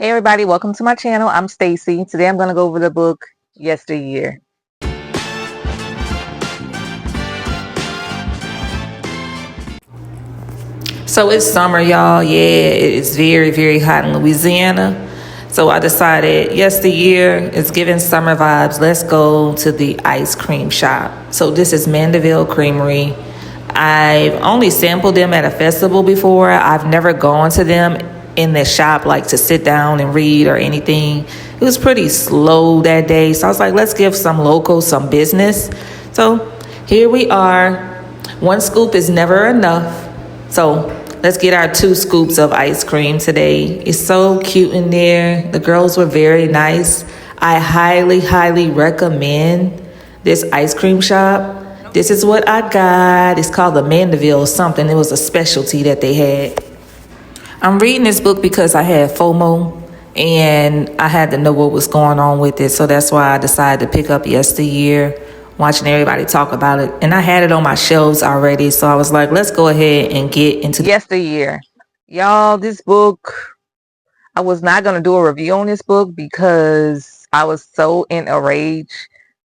Hey everybody, welcome to my channel. I'm Stacy. Today I'm going to go over the book Yesteryear. So it's summer, y'all. Yeah, it's very, very hot in Louisiana. So I decided yesteryear is giving summer vibes. Let's go to the ice cream shop. So this is Mandeville Creamery. I've only sampled them at a festival before. I've never gone to them in the shop like to sit down and read or anything. It was pretty slow that day. So I was like, let's give some locals some business. So here we are. One scoop is never enough. So let's get our 2 scoops of ice cream today. It's so cute in there. The girls were very nice. I highly, highly recommend this ice cream shop. This is what I got. It's called the Mandeville something. It was a specialty that they had. I'm reading this book because I had FOMO and I had to know what was going on with it. So that's why I decided to pick up Yesteryear, watching everybody talk about it. And I had it on my shelves already. So I was like, let's go ahead and get into Yesteryear. Y'all, this book, I was not going to do a review on this book because I was so in a rage.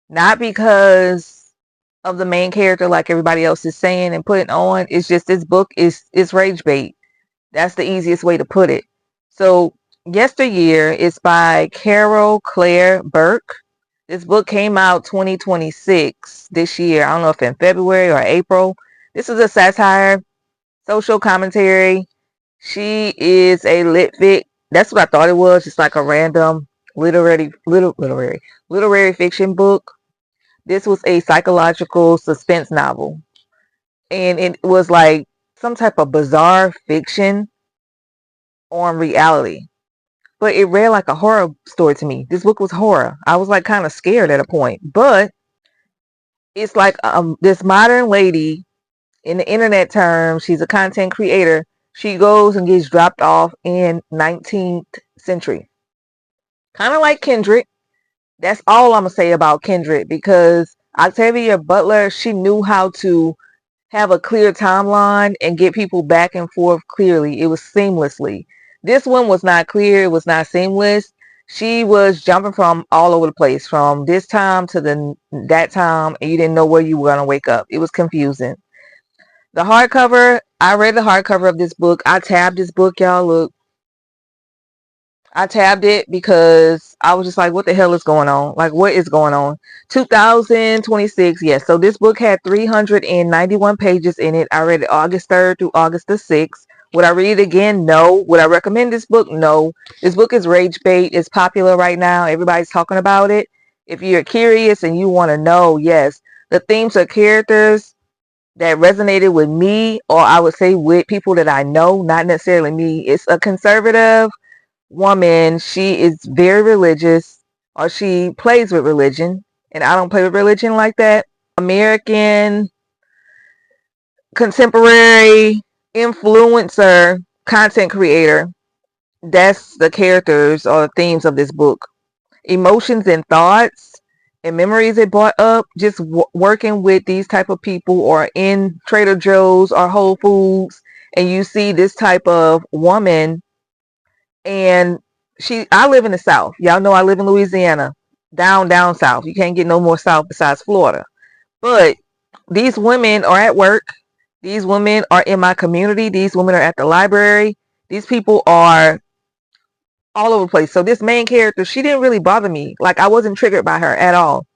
Not because of the main character like everybody else is saying and putting on. It's just this book is rage bait. That's the easiest way to put it. So Yesteryear is by Caro Claire Burke. This book came out 2026 this year. I don't know if in February or April. This is a satire, social commentary. She is a lit fic. That's what I thought it was. Just like a random literary fiction book. This was a psychological suspense novel. And it was like some type of bizarre fiction on reality. But it read like a horror story to me. This book was horror. I was like kind of scared at a point. But it's like this modern lady in the internet terms, she's a content creator. She goes and gets dropped off in 19th century. Kind of like Kendrick. That's all I'm going to say about Kendrick because Octavia Butler, she knew how to have a clear timeline and get people back and forth clearly. It was seamlessly. This one was not clear. It was not seamless. She was jumping from all over the place, from this time to that time, and you didn't know where you were going to wake up. It was confusing. The hardcover, I read the hardcover of this book. I tabbed this book, y'all. Look, I tabbed it because I was just like, what the hell is going on? Like, what is going on? 2026, yes. So this book had 391 pages in it. I read it August 3rd through August the 6th. Would I read it again? No. Would I recommend this book? No. This book is rage bait. It's popular right now. Everybody's talking about it. If you're curious and you want to know, yes. The themes of characters that resonated with me, or I would say with people that I know, not necessarily me. It's a conservative woman. She is very religious, or she plays with religion, and I don't play with religion like that. American contemporary influencer content creator. That's the characters or themes of this book. Emotions and thoughts and memories it brought up just working with these type of people or in Trader Joe's or Whole Foods, and you see this type of woman. And I live in the South. Y'all know I live in Louisiana. Down south. You can't get no more south besides Florida. But these women are at work. These women are in my community. These women are at the library. These people are all over the place. So this main character, she didn't really bother me. Like, I wasn't triggered by her at all.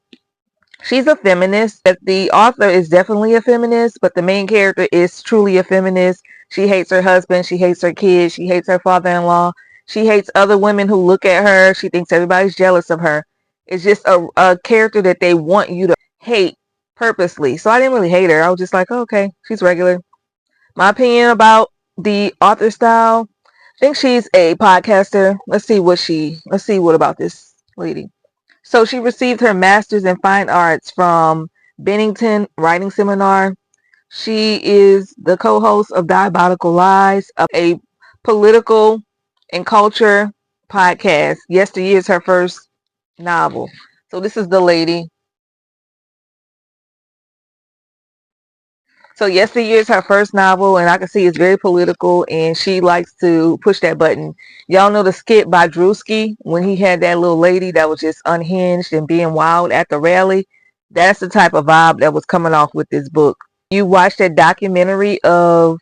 She's a feminist. The author is definitely a feminist, but the main character is truly a feminist. She hates her husband. She hates her kids. She hates her father-in-law. She hates other women who look at her. She thinks everybody's jealous of her. It's just a character that they want you to hate purposely. So I didn't really hate her. I was just like, oh, okay, she's regular. My opinion about the author style, I think she's a podcaster. Let's see what about this lady. So she received her master's in fine arts from Bennington Writing Seminar. She is the co-host of Diabolical Lies, a political and culture podcast. Yesteryear is her first novel. So this is the lady. So Yesteryear is her first novel, and I can see it's very political, and she likes to push that button. Y'all know the skit by Drewski when he had that little lady that was just unhinged and being wild at the rally? That's the type of vibe that was coming off with this book. You watch that documentary of,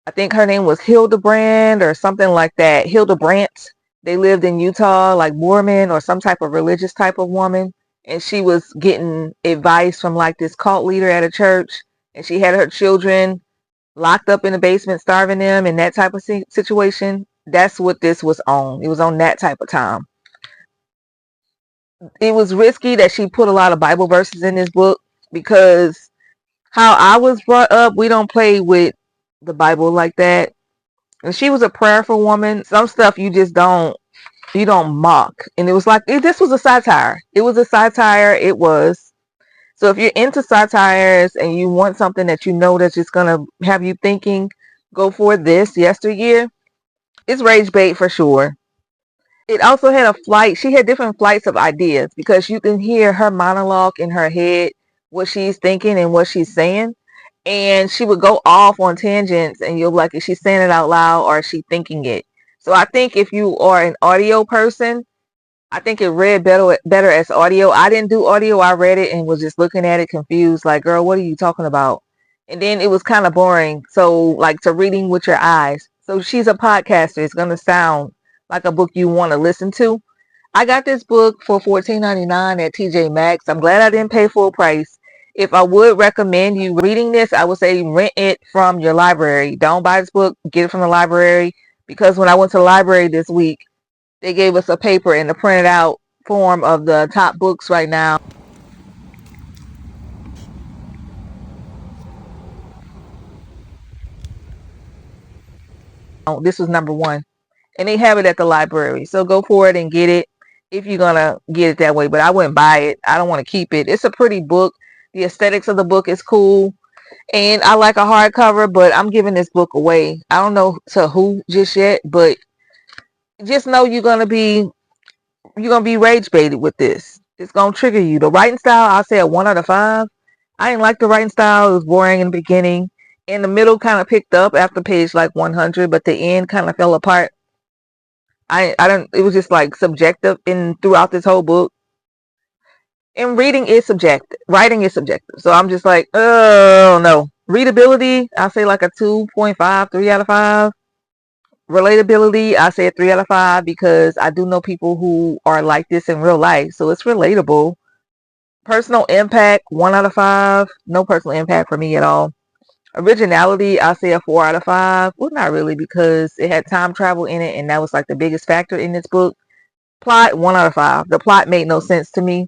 I think her name was Hildebrand or something like that. Hildebrandt. They lived in Utah, like Mormon or some type of religious type of woman. And she was getting advice from like this cult leader at a church. And she had her children locked up in the basement, starving them, and that type of situation. That's what this was on. It was on that type of time. It was risky that she put a lot of Bible verses in this book because how I was brought up, we don't play with the Bible like that. And she was a prayerful woman. Some stuff you don't mock. And it was like this was a satire. It was a satire. It was. So if you're into satires and you want something that you know that's just gonna have you thinking, go for this. Yesteryear. It's rage bait for sure. It also had a flight. She had different flights of ideas because you can hear her monologue in her head, what she's thinking and what she's saying. And she would go off on tangents, and you'll be like, is she saying it out loud or is she thinking it? So I think if you are an audio person, I think it read better as audio. I didn't do audio. I read it and was just looking at it confused, like, girl, what are you talking about? And then it was kind of boring. So like to reading with your eyes. So she's a podcaster. It's gonna sound like a book you want to listen to. I got this book for $14.99 at TJ Maxx. I'm glad I didn't pay full price. If I would recommend you reading this, I would say rent it from your library. Don't buy this book, get it from the library. Because when I went to the library this week, they gave us a paper in the printed out form of the top books right now. This was number one. And they have it at the library. So go for it and get it if you're going to get it that way. But I wouldn't buy it. I don't want to keep it. It's a pretty book. The aesthetics of the book is cool. And I like a hardcover, but I'm giving this book away. I don't know to who just yet, but just know you're gonna be rage baited with this. It's gonna trigger you. The writing style, I'll say a 1 out of 5. I didn't like the writing style. It was boring in the beginning. In the middle, kind of picked up after page like 100, but the end kind of fell apart. I don't. It was just like subjective in throughout this whole book. And reading is subjective. Writing is subjective. So I'm just like, oh no. Readability, I say like a 2.5, 3 out of 5. Relatability, I say a 3 out of 5 because I do know people who are like this in real life. So it's relatable. Personal impact, 1 out of 5. No personal impact for me at all. Originality, I say a 4 out of 5. Well, not really because it had time travel in it and that was like the biggest factor in this book. Plot, 1 out of 5. The plot made no sense to me.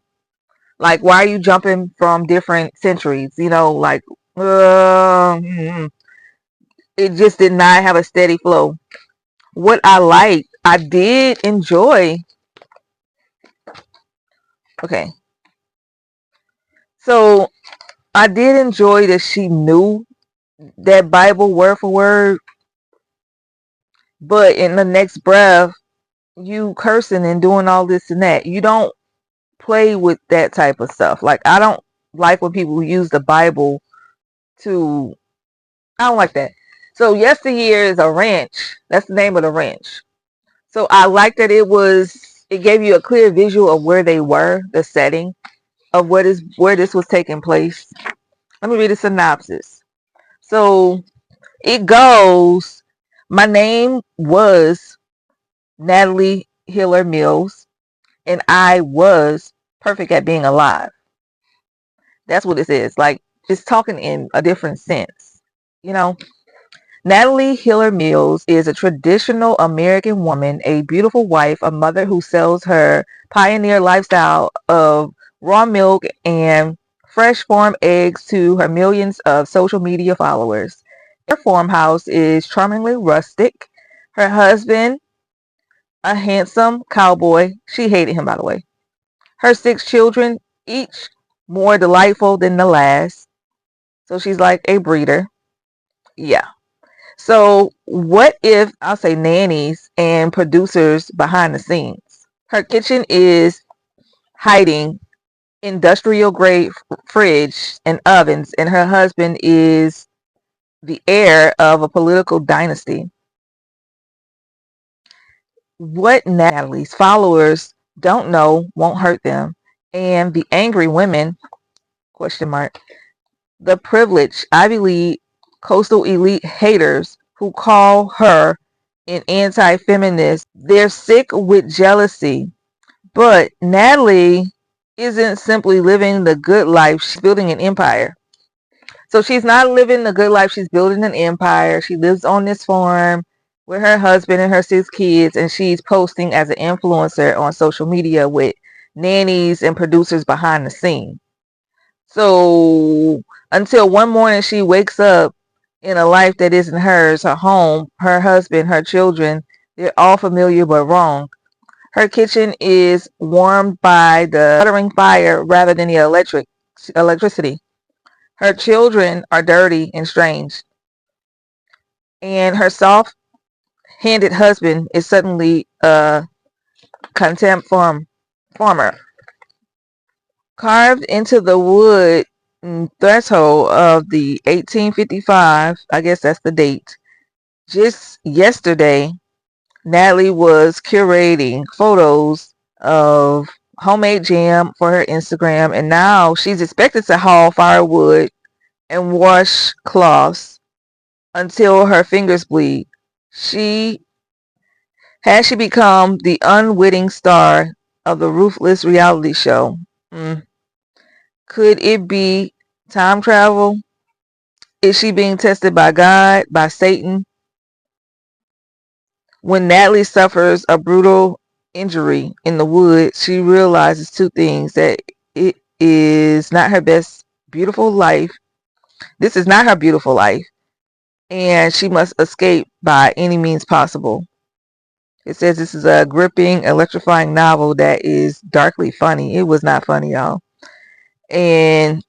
Like, why are you jumping from different centuries? Like, it just did not have a steady flow. What I liked, I did enjoy. Okay. So I did enjoy that she knew that Bible word for word, but in the next breath, you cursing and doing all this and that. You don't play with that type of stuff. Like, I don't like when people use the Bible to, I don't like that. So Yesteryear is a ranch. That's the name of the ranch. So I like that it gave you a clear visual of where they were, the setting of where this was taking place. Let me read a synopsis. So it goes, my name was Natalie Hiller Mills, and I was perfect at being alive. That's what it is. Like, it's talking in a different sense. You know, Natalie Hiller Mills is a traditional American woman, a beautiful wife, a mother who sells her pioneer lifestyle of raw milk and fresh farm eggs to her millions of social media followers. Her farmhouse is charmingly rustic. Her husband, a handsome cowboy. She hated him, by the way. Her 6 children, each more delightful than the last. So she's like a breeder. Yeah. So what if, I'll say, nannies and producers behind the scenes? Her kitchen is hiding industrial grade fridge and ovens, and her husband is the heir of a political dynasty. What Natalie's followers don't know won't hurt them, and the angry women question mark the privileged Ivy League coastal elite haters who call her an anti-feminist. They're sick with jealousy. But Natalie isn't simply living the good life, she's building an empire. So she's not living the good life, she's building an empire. She lives on this farm with her husband and her 6 kids, and she's posting as an influencer on social media with nannies and producers behind the scene. So until one morning she wakes up in a life that isn't hers, her home, her husband, her children, they're all familiar but wrong. Her kitchen is warmed by the sputtering fire rather than the electricity. Her children are dirty and strange. And her soft-handed husband is suddenly a contempt farmer. Carved into the wood threshold of the 1855, I guess that's the date. Just yesterday, Natalie was curating photos of homemade jam for her Instagram, and now she's expected to haul firewood and wash cloths until her fingers bleed. She she become the unwitting star of the ruthless reality show. Mm. Could it be time travel? Is she being tested by God, by Satan? When Natalie suffers a brutal injury in the woods, she realizes two things: that it is not her best, beautiful life. This is not her beautiful life, and she must escape by any means possible. It says this is a gripping, electrifying novel that is darkly funny. It was not funny, y'all. And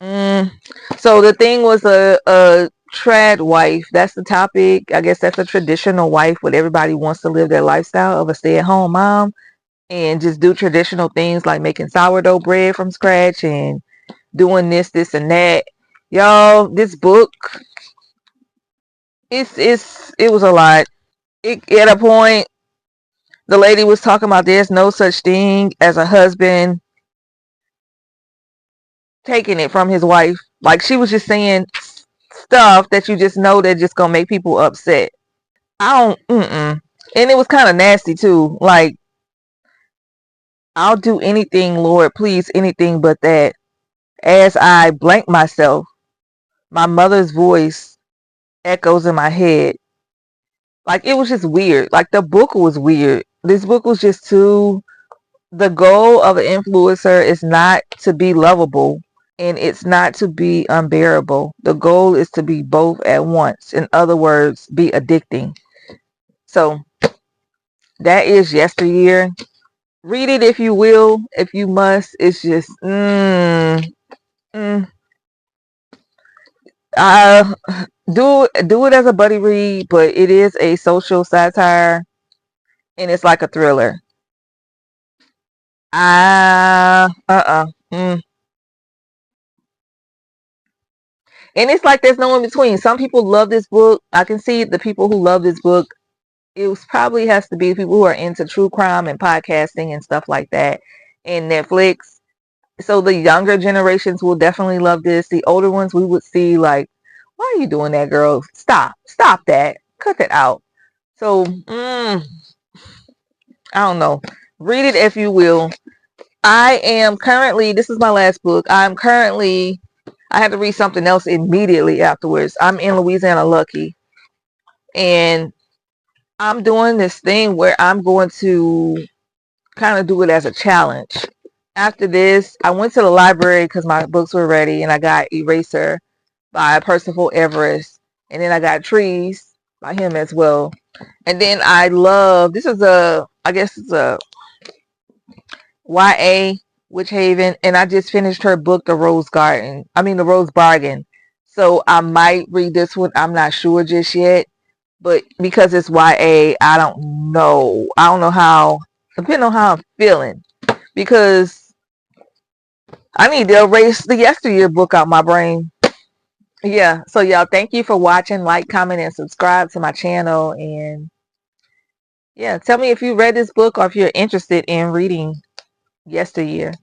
so the thing was a trad wife. That's the topic. I guess that's a traditional wife, where everybody wants to live their lifestyle of a stay-at-home mom and just do traditional things like making sourdough bread from scratch and doing this, and that. Y'all, this book, it was a lot. At a point, the lady was talking about there's no such thing as a husband taking it from his wife. Like, she was just saying stuff that you just know that just gonna make people upset. I don't, and it was kind of nasty too. Like, I'll do anything, Lord, please, anything but that. As I blank myself, my mother's voice echoes in my head. Like, it was just weird. Like, the book was weird. This book was just too. The goal of an influencer is not to be lovable, and it's not to be unbearable. The goal is to be both at once. In other words, be addicting. So that is Yesteryear. Read it if you will, if you must. It's just uh do it as a buddy read, but it is a social satire, and it's like a thriller. And it's like there's no in between. Some people love this book. I can see the people who love this book. It was probably has to be people who are into true crime and podcasting and stuff like that, and Netflix. So the younger generations will definitely love this. The older ones, we would see like, why are you doing that, girl? Stop that, cut that out. So I don't know. Read it if you will. I am currently, this is my last book. I had to read something else immediately afterwards. I'm in Louisiana Lucky, and I'm doing this thing where I'm going to kind of do it as a challenge. After this, I went to the library because my books were ready, and I got Eraser by Percival Everest, and then I got Trees by him as well. And then I love, I guess it's a YA Witch Haven, and I just finished her book, The Rose Bargain. So I might read this one. I'm not sure just yet, but because it's YA, I don't know. I don't know how, depending on how I'm feeling, because I need to erase the Yesteryear book out my brain. Yeah. So y'all, thank you for watching. Like, comment, and subscribe to my channel. And yeah, tell me if you read this book or if you're interested in reading Yesteryear.